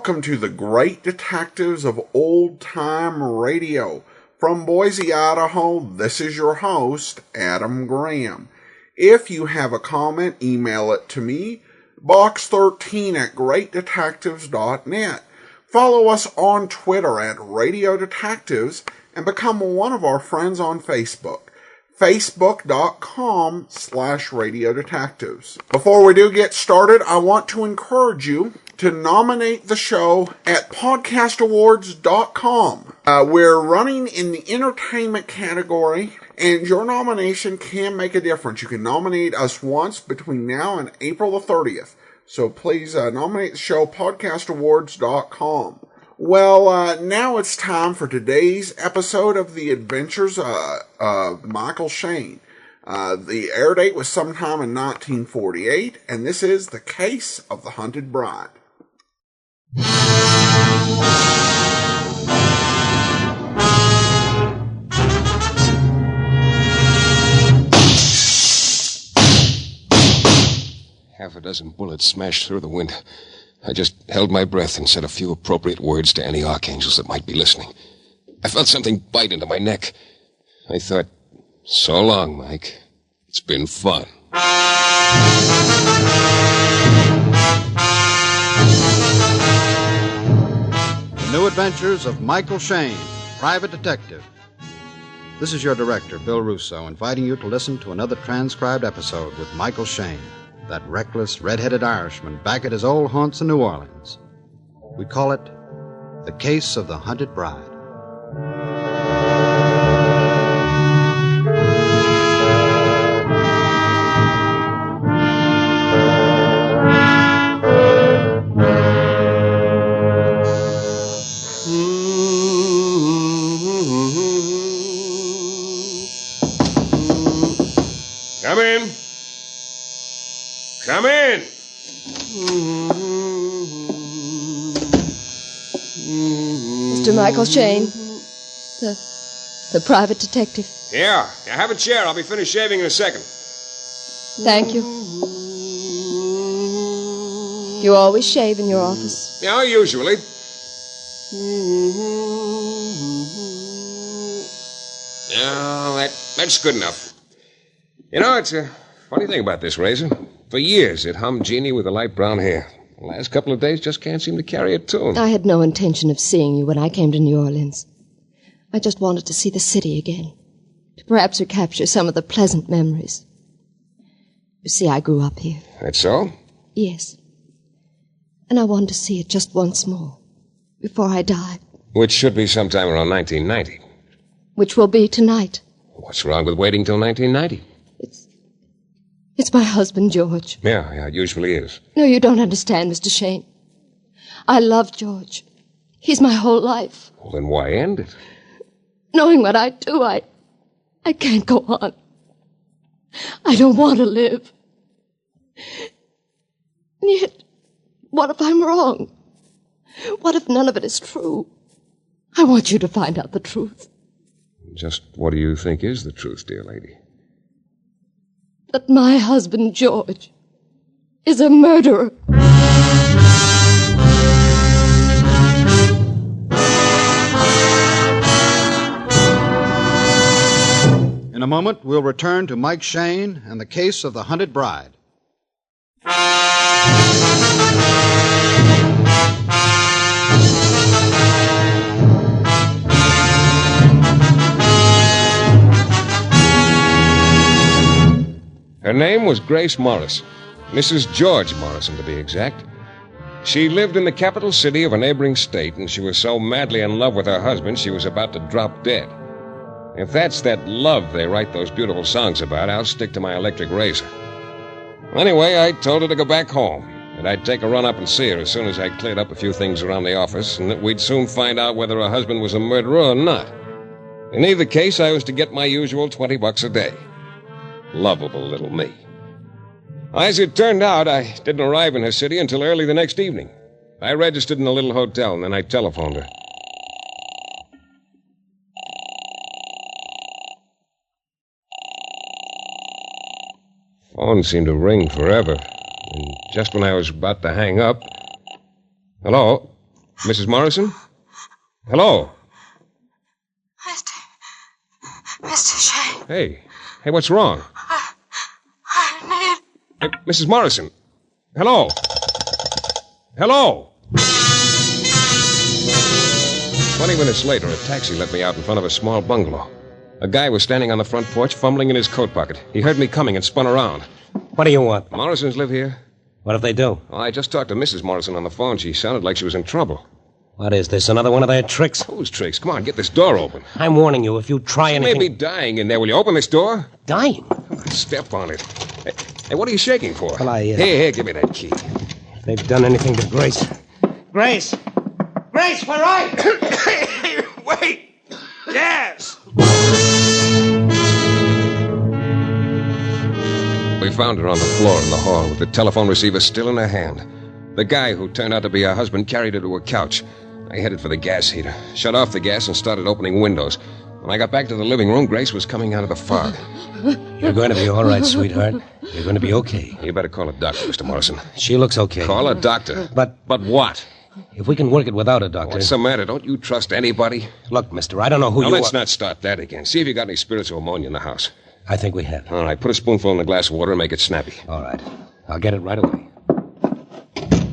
Welcome to the Great Detectives of Old Time Radio. From Boise, Idaho, this is your host, Adam Graham. If you have a comment, email it to me, box13@greatdetectives.net. Follow us on Twitter at Radio Detectives and become one of our friends on Facebook. Facebook.com/Radio Detectives. Before we do get started, I want to encourage you to nominate the show at podcastawards.com. We're running in the entertainment category, and your nomination can make a difference. You can nominate us once between now and April the 30th. So please nominate the show, podcastawards.com. Well, now it's time for today's episode of The Adventures of Michael Shayne. The air date was sometime in 1948, and this is The Case of the Hunted Bride. Half a dozen bullets smashed through the window. I just held my breath and said a few appropriate words to any archangels that might be listening. I felt something bite into my neck. I thought, so long, Mike. It's been fun. The New Adventures of Michael Shayne, Private Detective. This is your director, Bill Russo, inviting you to listen to another transcribed episode with Michael Shayne, that reckless, red-headed Irishman back at his old haunts in New Orleans. We call it The Case of the Hunted Bride. Come in. Come in! Mr. Michael Shayne, the private detective. Yeah, have a chair. I'll be finished shaving in a second. Thank you. You always shave in your office? Yeah, usually. Oh, that's good enough. You know, it's a funny thing about this razor. For years, it hummed Jeannie with the light brown hair. The last couple of days just can't seem to carry a tune. I had no intention of seeing you when I came to New Orleans. I just wanted to see the city again, to perhaps recapture some of the pleasant memories. You see, I grew up here. That's so? Yes. And I wanted to see it just once more, before I die. Which should be sometime around 1990. Which will be tonight. What's wrong with waiting till 1990? It's my husband, George. Yeah, it usually is. No, you don't understand, Mr. Shayne. I love George. He's my whole life. Well, then why end it? Knowing what I do, I can't go on. I don't want to live. And yet, what if I'm wrong? What if none of it is true? I want you to find out the truth. Just what do you think is the truth, dear lady? That my husband, George, is a murderer. In a moment, we'll return to Mike Shayne and the case of the Hunted Bride. Her name was Grace Morrison, Mrs. George Morrison, to be exact. She lived in the capital city of a neighboring state, and she was so madly in love with her husband she was about to drop dead. If that's that love they write those beautiful songs about, I'll stick to my electric razor. Anyway, I told her to go back home, and I'd take a run up and see her as soon as I'd cleared up a few things around the office, and that we'd soon find out whether her husband was a murderer or not. In either case, I was to get my usual $20 a day. Lovable little me. As it turned out, I didn't arrive in her city until early the next evening. I registered in a little hotel, and then I telephoned her. Phone seemed to ring forever, and just when I was about to hang up... Hello? Mrs. Morrison? Hello? Mr. Shayne. Hey, what's wrong? I need... Hey, Mrs. Morrison? Hello? Hello? 20 minutes later, a taxi let me out in front of a small bungalow. A guy was standing on the front porch, fumbling in his coat pocket. He heard me coming and spun around. What do you want? Morrisons live here. What if they do? Well, I just talked to Mrs. Morrison on the phone. She sounded like she was in trouble. What is this, another one of their tricks? Whose tricks? Come on, get this door open. I'm warning you, if you try You anything... may be dying in there. Will you open this door? Dying? Come on, step on it. Hey, what are you shaking for? Well, Here, give me that key. If they've done anything to Grace... Grace! Grace, where are you? Wait! Yes! We found her on the floor in the hall with the telephone receiver still in her hand. The guy who turned out to be her husband carried her to a couch. I headed for the gas heater, shut off the gas, and started opening windows. When I got back to the living room, Grace was coming out of the fog. You're going to be all right, sweetheart. You're going to be okay. You better call a doctor, Mr. Morrison. She looks okay. Call a doctor. But what? If we can work it without a doctor... What's the matter? Don't you trust anybody? Look, mister, I don't know who Now, you let's are. not start that again. See if you got any spirits or ammonia in the house. I think we have. All right, put a spoonful in a glass of water and make it snappy. All right. I'll get it right away.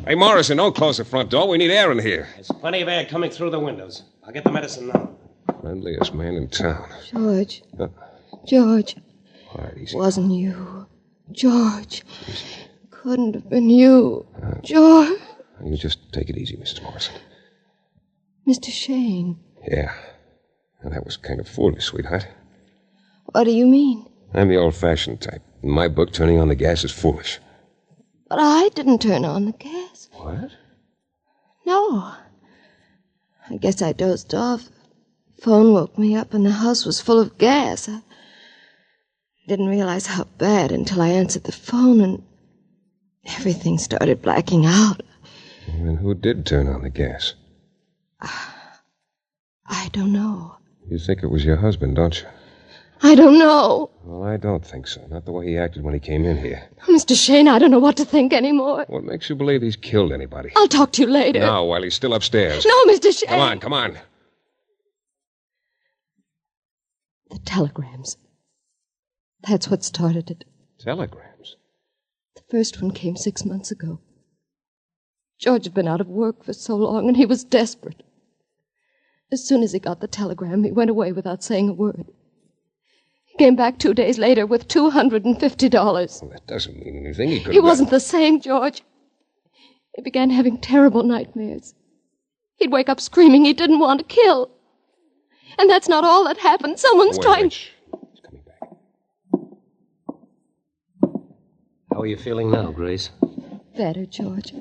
Hey, Morrison, don't close the front door. We need air in here. There's plenty of air coming through the windows. I'll get the medicine now. Friendliest man in town. George. George. All right, easy. Wasn't you. George. Couldn't have been you. George. You just take it easy, Mrs. Morrison. Mr. Shayne. Yeah. Well, that was kind of foolish, sweetheart. What do you mean? I'm the old-fashioned type. In my book, turning on the gas is foolish. But I didn't turn on the gas. What? No. I guess I dozed off. The phone woke me up and the house was full of gas. I didn't realize how bad until I answered the phone and everything started blacking out. And who did turn on the gas? I don't know. You think it was your husband, don't you? I don't know. Well, I don't think so. Not the way he acted when he came in here. Mr. Shayne, I don't know what to think anymore. What makes you believe he's killed anybody? I'll talk to you later. No, while he's still upstairs. No, Mr. Shayne. Come on. The telegrams. That's what started it. Telegrams? The first one came 6 months ago. George had been out of work for so long, and he was desperate. As soon as he got the telegram, he went away without saying a word. He came back 2 days later with $250. Well, that doesn't mean anything. He wasn't the same, George. He began having terrible nightmares. He'd wake up screaming he didn't want to kill. And that's not all that happened. Someone's trying... He's coming back. How are you feeling now, Grace? Better, George.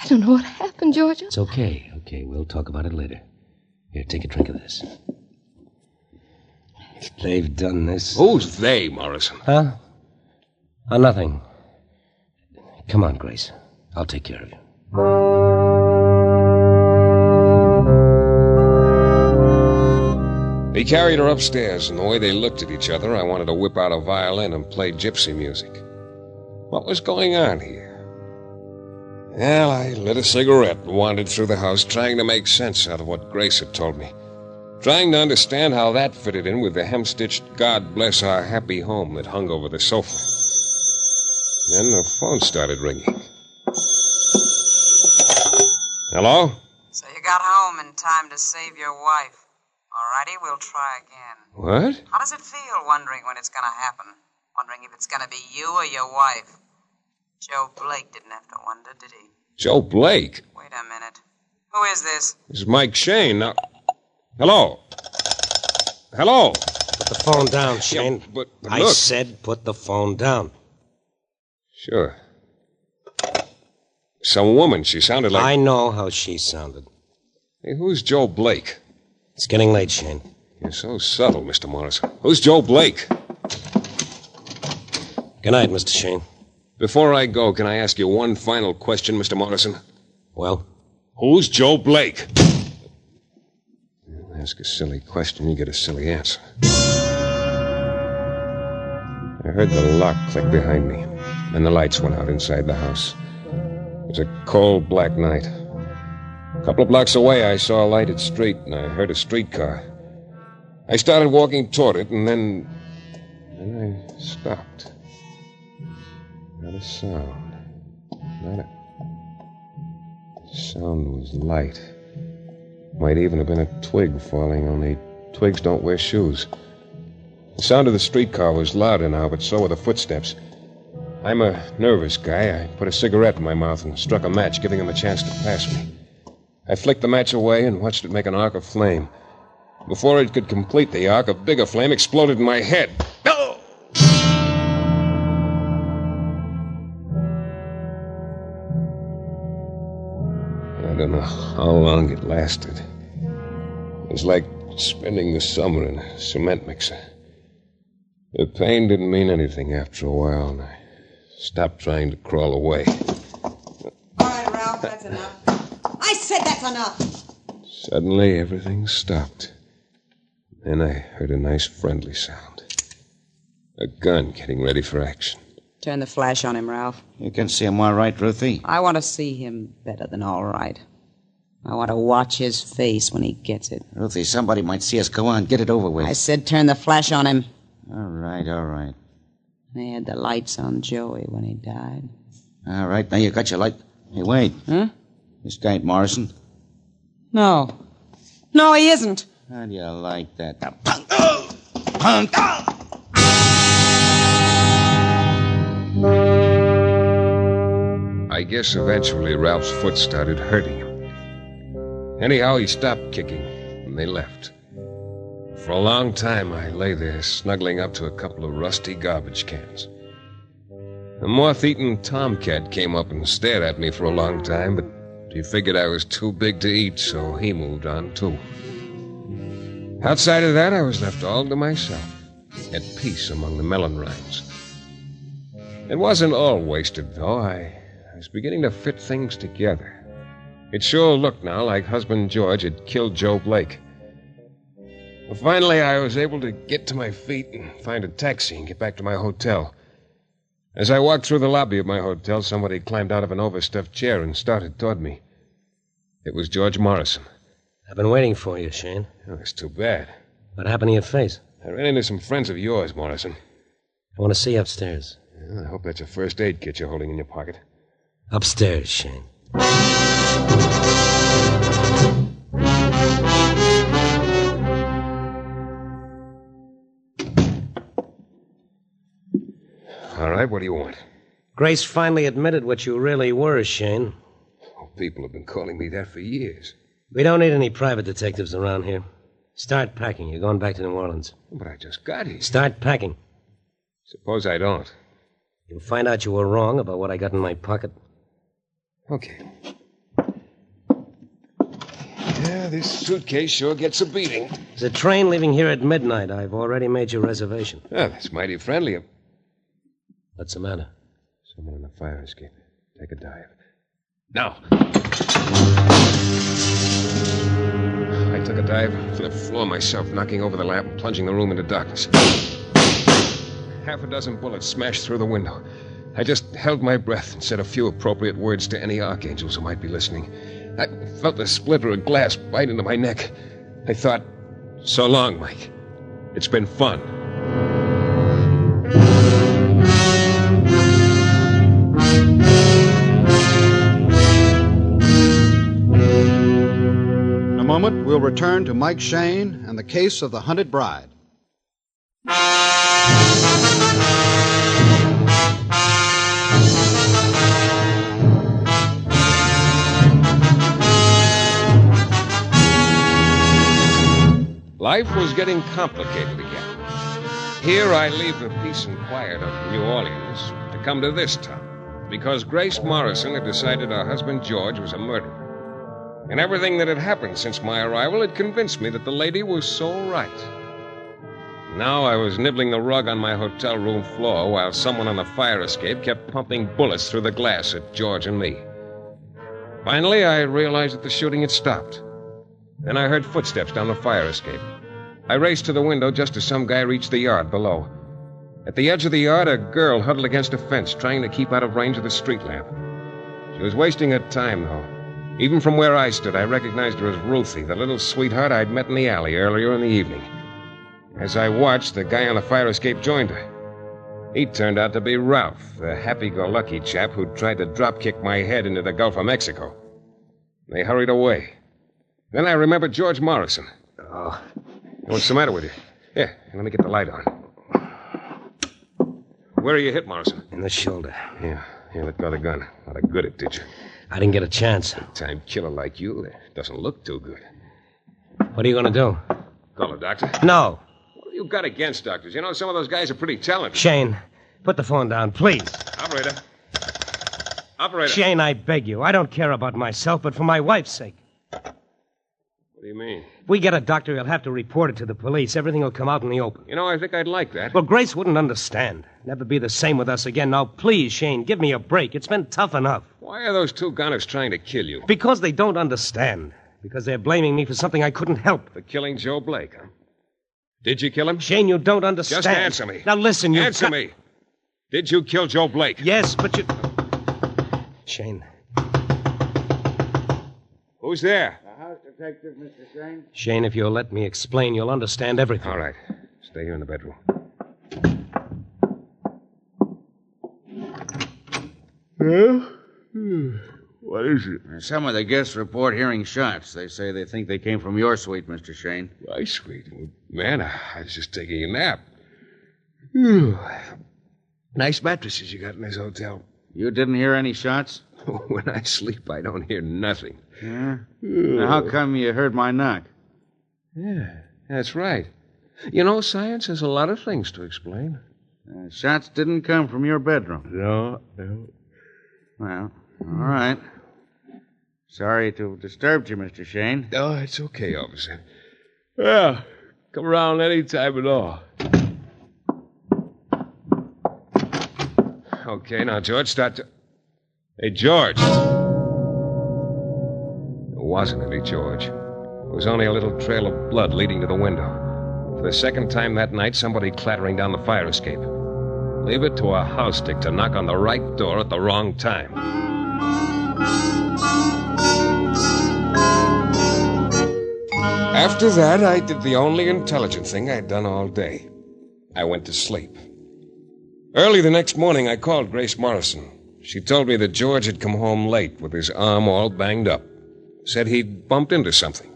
I don't know what happened, George. It's okay. We'll talk about it later. Here, take a drink of this. They've done this. Who's they, Morrison? Huh? Oh, nothing. Come on, Grace. I'll take care of you. He carried her upstairs, and the way they looked at each other, I wanted to whip out a violin and play gypsy music. What was going on here? Well, I lit a cigarette and wandered through the house, trying to make sense out of what Grace had told me. Trying to understand how that fitted in with the hem-stitched "God Bless Our Happy Home" that hung over the sofa. Then the phone started ringing. Hello? So you got home in time to save your wife. Alrighty, we'll try again. What? How does it feel wondering when it's gonna happen? Wondering if it's gonna be you or your wife? Joe Blake didn't have to wonder, did he? Joe Blake? Wait a minute. Who is this? This is Mike Shayne. Now... Hello? Hello? Put the phone down, Shane. Yeah, but I look. said put the phone down. Sure. Some woman. She sounded like... I know how she sounded. Hey, who's Joe Blake? It's getting late, Shane. You're so subtle, Mr. Morrison. Who's Joe Blake? Good night, Mr. Shane. Before I go, can I ask you one final question, Mr. Morrison? Well? Who's Joe Blake? You ask a silly question, you get a silly answer. I heard the lock click behind me, and the lights went out inside the house. It was a cold, black night. A couple of blocks away, I saw a lighted street, and I heard a streetcar. I started walking toward it, and then I stopped. Not a sound. Not a... The sound was light. Might even have been a twig falling, only twigs don't wear shoes. The sound of the streetcar was louder now, but so were the footsteps. I'm a nervous guy. I put a cigarette in my mouth and struck a match, giving him a chance to pass me. I flicked the match away and watched it make an arc of flame. Before it could complete the arc, a bigger flame exploded in my head. Oh! I don't know how long it lasted. It was like spending the summer in a cement mixer. The pain didn't mean anything after a while, and I stopped trying to crawl away. All right, Ralph, that's enough. I said that's enough. Suddenly, everything stopped. Then I heard a nice friendly sound. A gun getting ready for action. Turn the flash on him, Ralph. You can see him all right, Ruthie. I want to see him better than all right. I want to watch his face when he gets it. Ruthie, somebody might see us. Go on, get it over with. I said turn the flash on him. All right. They had the lights on Joey when he died. All right, now you got your light. Hey, wait. Huh? This guy ain't Morrison. No. No, he isn't. How do you like that? Now, punk! Punk! I guess eventually Ralph's foot started hurting him. Anyhow, he stopped kicking, and they left. For a long time, I lay there snuggling up to a couple of rusty garbage cans. A moth-eaten tomcat came up and stared at me for a long time, but he figured I was too big to eat, so he moved on, too. Outside of that, I was left all to myself, at peace among the melon rinds. It wasn't all wasted, though. I was beginning to fit things together. It sure looked now like husband George had killed Joe Blake. Well, finally, I was able to get to my feet and find a taxi and get back to my hotel. As I walked through the lobby of my hotel, somebody climbed out of an overstuffed chair and started toward me. It was George Morrison. I've been waiting for you, Shane. Oh, it's too bad. What happened to your face? I ran into some friends of yours, Morrison. I want to see you upstairs. Well, I hope that's a first aid kit you're holding in your pocket. Upstairs, Shane. All right, what do you want? Grace finally admitted what you really were, Shane. Oh, people have been calling me that for years. We don't need any private detectives around here. Start packing. You're going back to New Orleans. But I just got here. Start packing. Suppose I don't. You'll find out you were wrong about what I got in my pocket. Okay. Yeah, this suitcase sure gets a beating. There's a train leaving here at midnight. I've already made your reservation. Oh, that's mighty friendly of... What's the matter? Someone in the fire escape. Take a dive. Now. I took a dive to the floor myself, knocking over the lamp and plunging the room into darkness. Half a dozen bullets smashed through the window. I just held my breath and said a few appropriate words to any archangels who might be listening. I felt the splinter of glass bite into my neck. I thought, so long, Mike. It's been fun. In a moment, we'll return to Mike Shayne and the case of the hunted bride. Life was getting complicated again. Here I leave the peace and quiet of New Orleans to come to this town, because Grace Morrison had decided her husband George was a murderer. And everything that had happened since my arrival had convinced me that the lady was so right. Now I was nibbling the rug on my hotel room floor while someone on the fire escape kept pumping bullets through the glass at George and me. Finally, I realized that the shooting had stopped. Then I heard footsteps down the fire escape. I raced to the window just as some guy reached the yard below. At the edge of the yard, a girl huddled against a fence, trying to keep out of range of the street lamp. She was wasting her time, though. Even from where I stood, I recognized her as Ruthie, the little sweetheart I'd met in the alley earlier in the evening. As I watched, the guy on the fire escape joined her. He turned out to be Ralph, the happy-go-lucky chap who'd tried to drop-kick my head into the Gulf of Mexico. They hurried away. Then I remembered George Morrison. Oh. What's the matter with you? Here, let me get the light on. Where are you hit, Morrison? In the shoulder. Yeah, let go of the gun. Not a good it did you. I didn't get a chance. A time killer like you, it doesn't look too good. What are you going to do? Call a doctor? No. What have you got against doctors? You know, some of those guys are pretty talented. Shayne, put the phone down, please. Operator. Operator. Shayne, I beg you. I don't care about myself, but for my wife's sake. What do you mean? If we get a doctor, he'll have to report it to the police. Everything will come out in the open. You know, I think I'd like that. Well, Grace wouldn't understand. Never be the same with us again. Now, please, Shayne, give me a break. It's been tough enough. Why are those two goners trying to kill you? Because they don't understand. Because they're blaming me for something I couldn't help. For killing Joe Blake, huh? Did you kill him? Shayne, you don't understand. Just answer me. Now, listen, you Answer me. Did you kill Joe Blake? Yes, but you... Shayne. Who's there? The house detective, Mr. Shayne. Shayne, if you'll let me explain, you'll understand everything. All right. Stay here in the bedroom. Well? What is it? Some of the guests report hearing shots. They say they think they came from your suite, Mr. Shayne. My suite? Man, I was just taking a nap. Nice mattresses you got in this hotel. You didn't hear any shots? When I sleep, I don't hear nothing. Yeah? Now, how come you heard my knock? Yeah, that's right. You know, science has a lot of things to explain. Shots didn't come from your bedroom. No. Well, all right. Sorry to have disturbed you, Mr. Shayne. Oh, it's okay, officer. Yeah, come around any time at all. Okay, now, George, start to... Hey, George. It wasn't any George. It was only a little trail of blood leading to the window. For the second time that night, somebody clattering down the fire escape. Leave it to a house stick to knock on the right door at the wrong time. After that, I did the only intelligent thing I'd done all day. I went to sleep. Early the next morning, I called Grace Morrison. She told me that George had come home late with his arm all banged up. Said he'd bumped into something.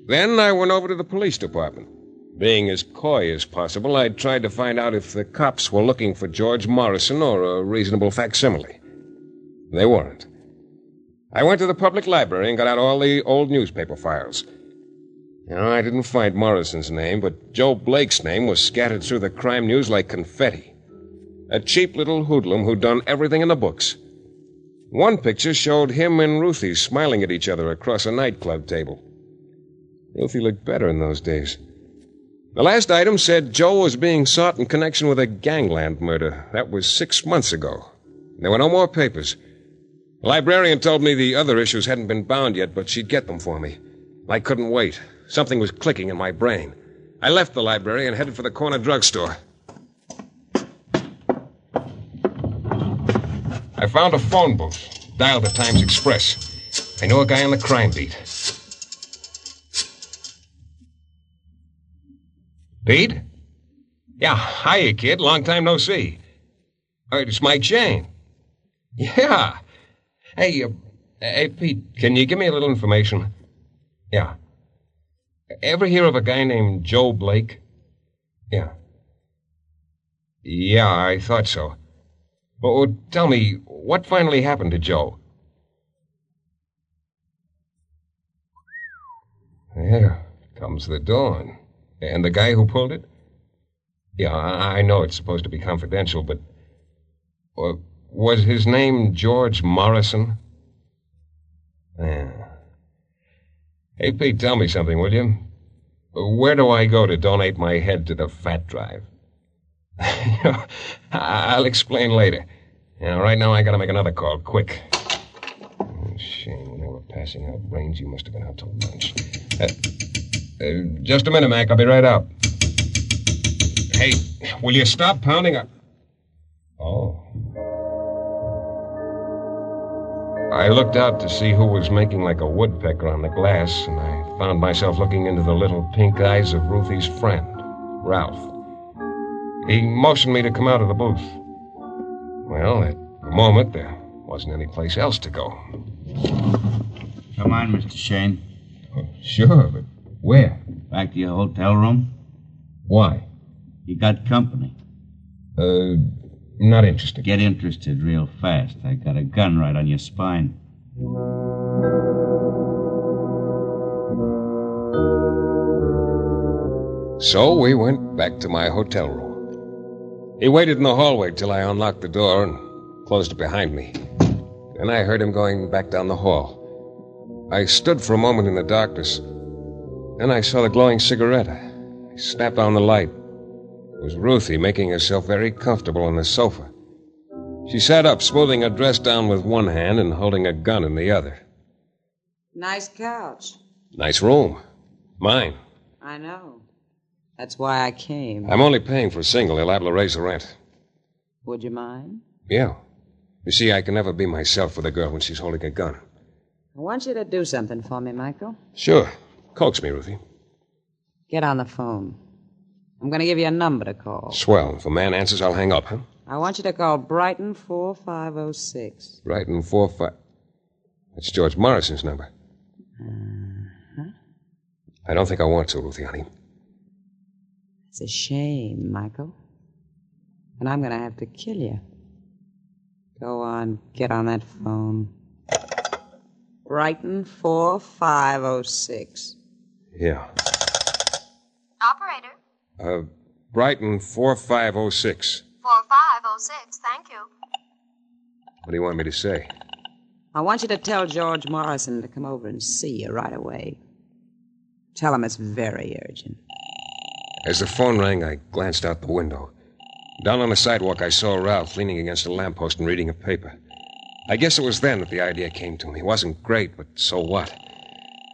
Then I went over to the police department. Being as coy as possible, I tried to find out if the cops were looking for George Morrison or a reasonable facsimile. They weren't. I went to the public library and got out all the old newspaper files. You know, I didn't find Morrison's name, but Joe Blake's name was scattered through the crime news like confetti. A cheap little hoodlum who'd done everything in the books. One picture showed him and Ruthie smiling at each other across a nightclub table. Ruthie looked better in those days. The last item said Joe was being sought in connection with a gangland murder. That was 6 months ago. There were no more papers. The librarian told me the other issues hadn't been bound yet, but she'd get them for me. I couldn't wait. Something was clicking in my brain. I left the library and headed for the corner drugstore. I found a phone booth, dialed the Times Express. I knew a guy on the crime beat. Pete? Yeah, hiya, kid. Long time no see. It's Mike Shayne. Yeah. Hey, Pete, can you give me a little information? Yeah. Ever hear of a guy named Joe Blake? Yeah. Yeah, I thought so. Well, tell me, what finally happened to Joe? There comes the dawn. And the guy who pulled it? Yeah, I know it's supposed to be confidential, but... was his name George Morrison? Yeah. Hey, Pete, tell me something, will you? Where do I go to donate my head to the fat drive? I'll explain later. Right now I gotta make another call, quick. Shame, when they were passing out brains, you must have been out to lunch. Just a minute, Mac. I'll be right up. Hey, will you stop pounding up? Oh. I looked out to see who was making like a woodpecker on the glass, and I found myself looking into the little pink eyes of Ruthie's friend, Ralph. He motioned me to come out of the booth. Well, at the moment, there wasn't any place else to go. Come on, Mr. Shayne. Oh, sure, but where? Back to your hotel room. Why? You got company. Not interested. Get interested real fast. I got a gun right on your spine. So we went back to my hotel room. He waited in the hallway till I unlocked the door and closed it behind me. Then I heard him going back down the hall. I stood for a moment in the darkness. Then I saw the glowing cigarette. I snapped on the light. It was Ruthie making herself very comfortable on the sofa. She sat up, smoothing her dress down with one hand and holding a gun in the other. Nice couch. Nice room. Mine. I know. That's why I came. I'm only paying for a single. They're liable to raise the rent. Would you mind? Yeah. You see, I can never be myself with a girl when she's holding a gun. I want you to do something for me, Michael. Sure. Coax me, Ruthie. Get on the phone. I'm going to give you a number to call. Swell. If a man answers, I'll hang up, huh? I want you to call Brighton 4506. Brighton 45... That's George Morrison's number. Uh-huh. I don't think I want to, Ruthie, honey. It's a shame, Michael. And I'm going to have to kill you. Go on, get on that phone. Brighton 4506. Yeah. Operator. Brighton 4506. 4506, thank you. What do you want me to say? I want you to tell George Morrison to come over and see you right away. Tell him it's very urgent. As the phone rang, I glanced out the window. Down on the sidewalk, I saw Ralph leaning against a lamppost and reading a paper. I guess it was then that the idea came to me. It wasn't great, but so what?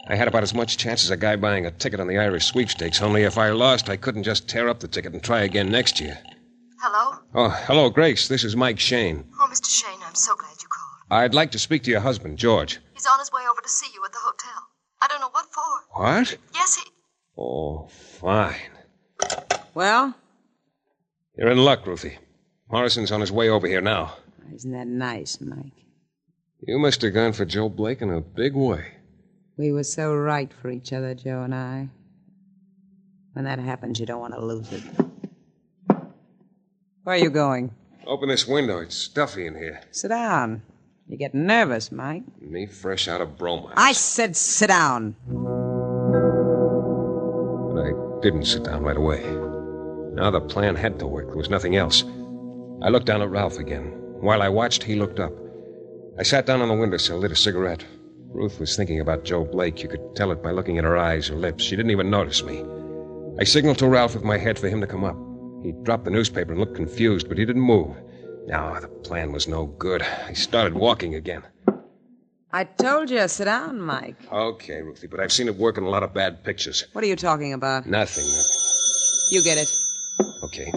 I had about as much chance as a guy buying a ticket on the Irish sweepstakes, only if I lost, I couldn't just tear up the ticket and try again next year. Hello? Oh, hello, Grace. This is Mike Shayne. Oh, Mr. Shayne, I'm so glad you called. I'd like to speak to your husband, George. He's on his way over to see you at the hotel. I don't know what for. What? Yes, he... Oh, fine. Well? You're in luck, Ruthie. Morrison's on his way over here now. Isn't that nice, Mike? You must have gone for Joe Blake in a big way. We were so right for each other, Joe and I. When that happens, you don't want to lose it. Where are you going? Open this window. It's stuffy in here. Sit down. You get nervous, Mike. Me fresh out of bromide. I said sit down. But I didn't sit down right away. Now the plan had to work. There was nothing else. I looked down at Ralph again. While I watched, he looked up. I sat down on the windowsill, lit a cigarette. Ruth was thinking about Joe Blake. You could tell it by looking at her eyes, her lips. She didn't even notice me. I signaled to Ralph with my head for him to come up. He dropped the newspaper and looked confused, but he didn't move. Now, the plan was no good. I started walking again. I told you, sit down, Mike. Okay, Ruthie, but I've seen it work in a lot of bad pictures. What are you talking about? Nothing. You get it. Okay.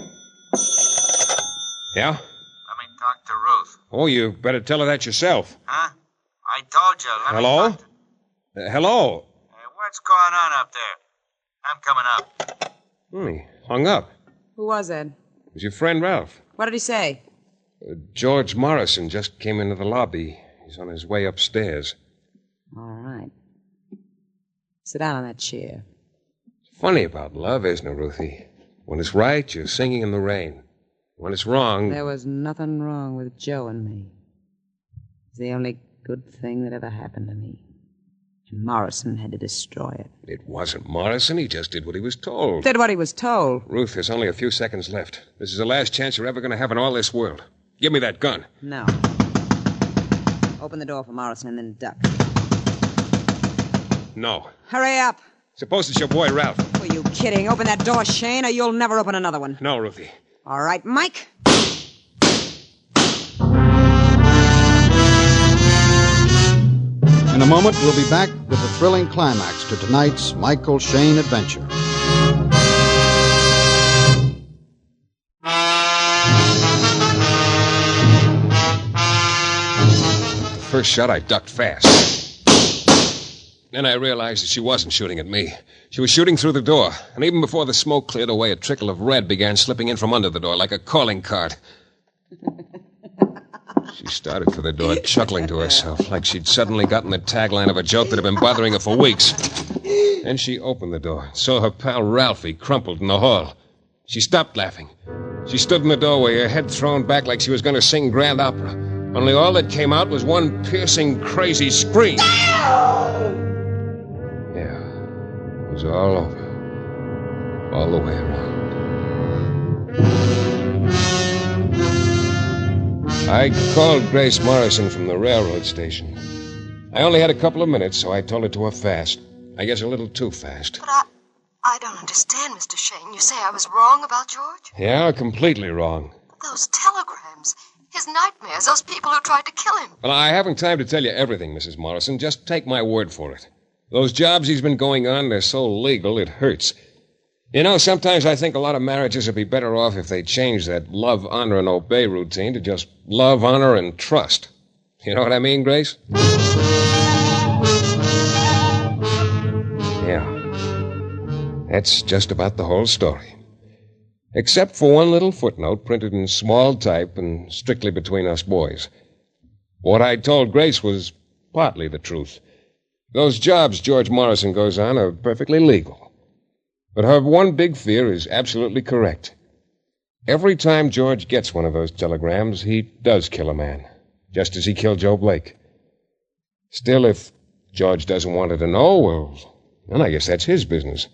Yeah? Let me talk to Ruth. Oh, you better tell her that yourself. Huh? I told you. Hello? Hello? What's going on up there? I'm coming up. He hung up. Who was it? It was your friend Ralph. What did he say? George Morrison just came into the lobby. He's on his way upstairs. All right. Sit down on that chair. It's funny about love, isn't it, Ruthie? When it's right, you're singing in the rain. When it's wrong... There was nothing wrong with Joe and me. It's the only good thing that ever happened to me. And Morrison had to destroy it. It wasn't Morrison. He just did what he was told. Did what he was told? Ruth, there's only a few seconds left. This is the last chance you're ever going to have in all this world. Give me that gun. No. Open the door for Morrison and then duck. No. Hurry up. Suppose it's your boy, Ralph. Were you kidding? Open that door, Shayne, or you'll never open another one. No, Ruthie. All right, Mike. In a moment, we'll be back with the thrilling climax to tonight's Michael Shayne adventure. The first shot, I ducked fast. Then I realized that she wasn't shooting at me. She was shooting through the door, and even before the smoke cleared away, a trickle of red began slipping in from under the door like a calling card. She started for the door, chuckling to herself, like she'd suddenly gotten the tagline of a joke that had been bothering her for weeks. Then she opened the door, saw her pal Ralphie crumpled in the hall. She stopped laughing. She stood in the doorway, her head thrown back like she was going to sing Grand Opera. Only all that came out was one piercing, crazy scream. Yeah, it was all over. All the way around. I called Grace Morrison from the railroad station. I only had a couple of minutes, so I told it to her fast. I guess a little too fast. But I don't understand, Mr. Shayne. You say I was wrong about George? Yeah, completely wrong. Those telegrams, his nightmares, those people who tried to kill him. Well, I haven't time to tell you everything, Mrs. Morrison. Just take my word for it. Those jobs he's been going on, they're so legal, it hurts. You know, sometimes I think a lot of marriages would be better off if they changed that love, honor, and obey routine to just love, honor, and trust. You know what I mean, Grace? Yeah. That's just about the whole story. Except for one little footnote printed in small type and strictly between us boys. What I told Grace was partly the truth. Those jobs George Morrison goes on are perfectly legal. But her one big fear is absolutely correct. Every time George gets one of those telegrams, he does kill a man, just as he killed Joe Blake. Still, if George doesn't want her to know, well, then I guess that's his business.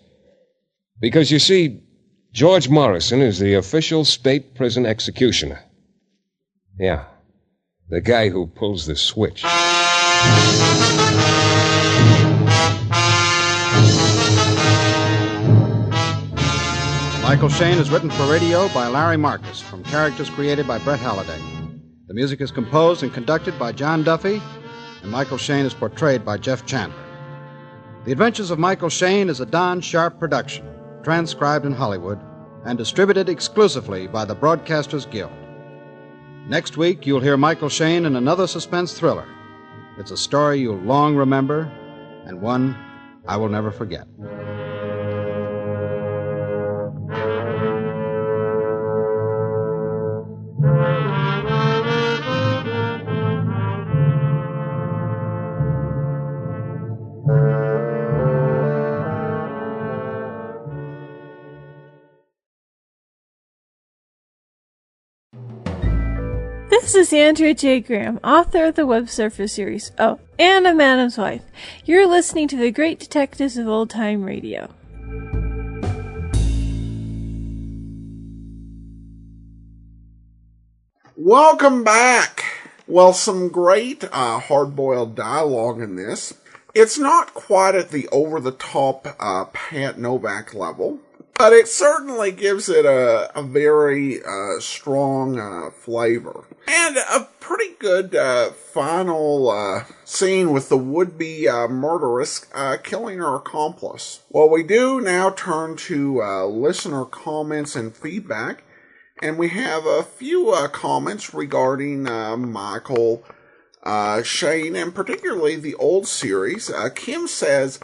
Because, you see, George Morrison is the official state prison executioner. Yeah, the guy who pulls the switch. Michael Shayne is written for radio by Larry Marcus from characters created by Britt Halliday. The music is composed and conducted by John Duffy, and Michael Shayne is portrayed by Jeff Chandler. The Adventures of Michael Shayne is a Don Sharp production, transcribed in Hollywood and distributed exclusively by the Broadcasters Guild. Next week, you'll hear Michael Shayne in another suspense thriller. It's a story you'll long remember and one I will never forget. This is Andrea J. Graham, author of the Web Surfer series. Oh, and a Madam's Wife. You're listening to the Great Detectives of Old Time Radio. Welcome back. Well, some great hard-boiled dialogue in this. It's not quite at the over-the-top Pat Novak level, but it certainly gives it a very strong flavor. And a pretty good final scene with the would-be murderess killing her accomplice. Well, we do now turn to listener comments and feedback. And we have a few comments regarding Michael Shayne, and particularly the old series. Kim says,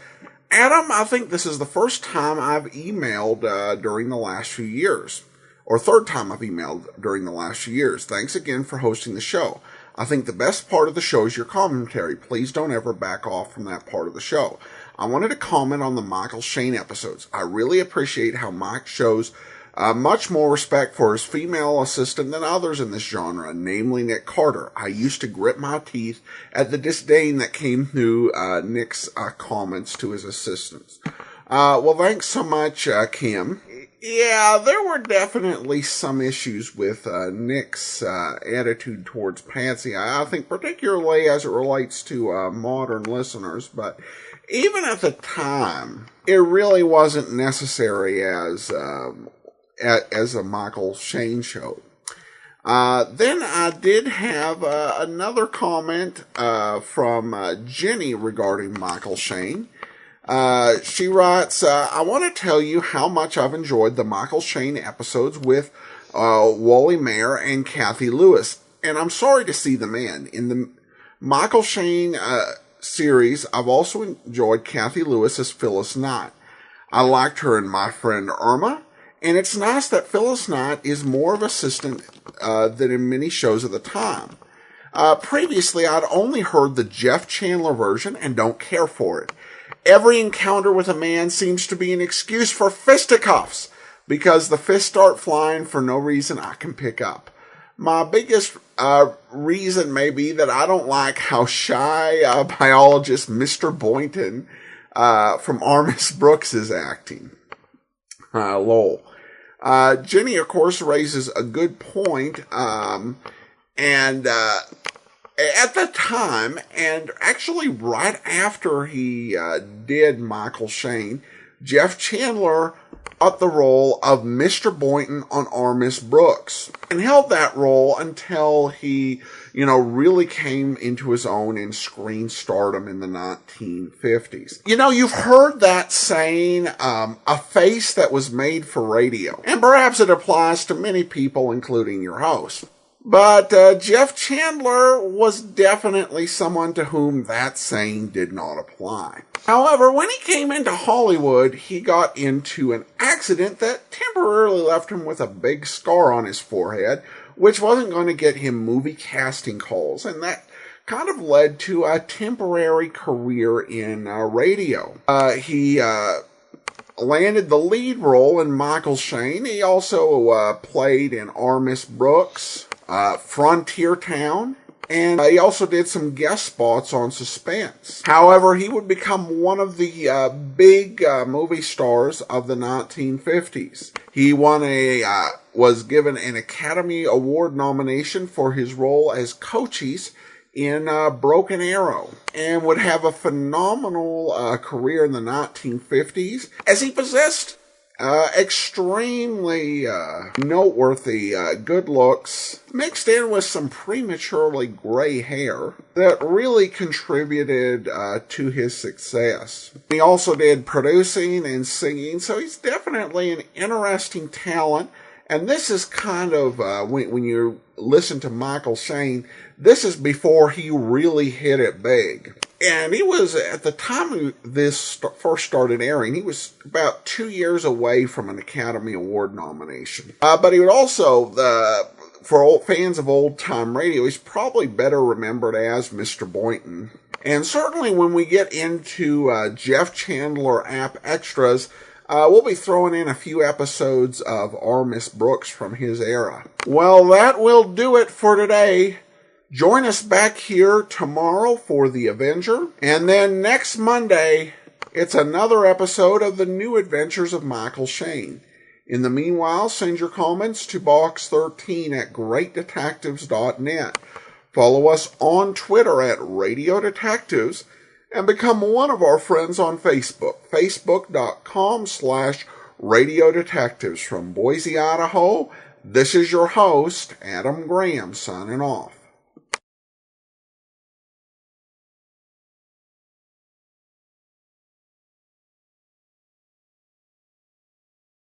Adam, I think this is the first time I've emailed during the last few years. Or third time I've emailed during the last few years. Thanks again for hosting the show. I think the best part of the show is your commentary. Please don't ever back off from that part of the show. I wanted to comment on the Michael Shayne episodes. I really appreciate how Mike shows much more respect for his female assistant than others in this genre, namely Nick Carter. I used to grit my teeth at the disdain that came through Nick's comments to his assistants. Well, thanks so much, Kim. Yeah, there were definitely some issues with Nick's attitude towards Patsy. I think particularly as it relates to modern listeners, but even at the time, it really wasn't necessary as a Michael Shayne show. Then I did have another comment from Jenny regarding Michael Shayne. She writes, I want to tell you how much I've enjoyed the Michael Shayne episodes with Wally Maher and Kathy Lewis, and I'm sorry to see them end. Michael Shayne series, I've also enjoyed Kathy Lewis as Phyllis Knight. I liked her in My Friend Irma, and it's nice that Phyllis Knight is more of an assistant than in many shows of the time. Previously, I'd only heard the Jeff Chandler version and don't care for it. Every encounter with a man seems to be an excuse for fisticuffs, because the fists start flying for no reason I can pick up. My biggest reason may be that I don't like how shy biologist Mr. Boynton from Armis Brooks is acting. Lol. Jenny, of course, raises a good point, and at the time, and actually right after he did Michael Shayne, Jeff Chandler got the role of Mr. Boynton on Armis Brooks, and held that role until he, really came into his own in screen stardom in the 1950s. You've heard that saying, a face that was made for radio, and perhaps it applies to many people, including your host. But Jeff Chandler was definitely someone to whom that saying did not apply. However, when he came into Hollywood, he got into an accident that temporarily left him with a big scar on his forehead, which wasn't going to get him movie casting calls, and that kind of led to a temporary career in radio. He landed the lead role in Michael Shayne. He also played in Armis Brooks, Frontier Town, and he also did some guest spots on Suspense. However, he would become one of the big movie stars of the 1950s. He was given an Academy Award nomination for his role as Cochise in Broken Arrow, and would have a phenomenal career in the 1950s, as he possessed extremely noteworthy good looks, mixed in with some prematurely gray hair that really contributed to his success. He also did producing and singing, so he's definitely an interesting talent. And this is kind of, when you listen to Michael Shayne, this is before he really hit it big. And he was, at the time this first started airing, he was about 2 years away from an Academy Award nomination. But he would also, for fans of old-time radio, he's probably better remembered as Mr. Boynton. And certainly when we get into Jeff Chandler app extras, we'll be throwing in a few episodes of Armis Brooks from his era. Well, that will do it for today. Join us back here tomorrow for The Avenger. And then next Monday, it's another episode of The New Adventures of Michael Shayne. In the meanwhile, send your comments to box13@greatdetectives.net. Follow us on Twitter at Radio Detectives, and become one of our friends on Facebook, facebook.com/Radio Detectives. From Boise, Idaho, this is your host, Adam Graham, signing off.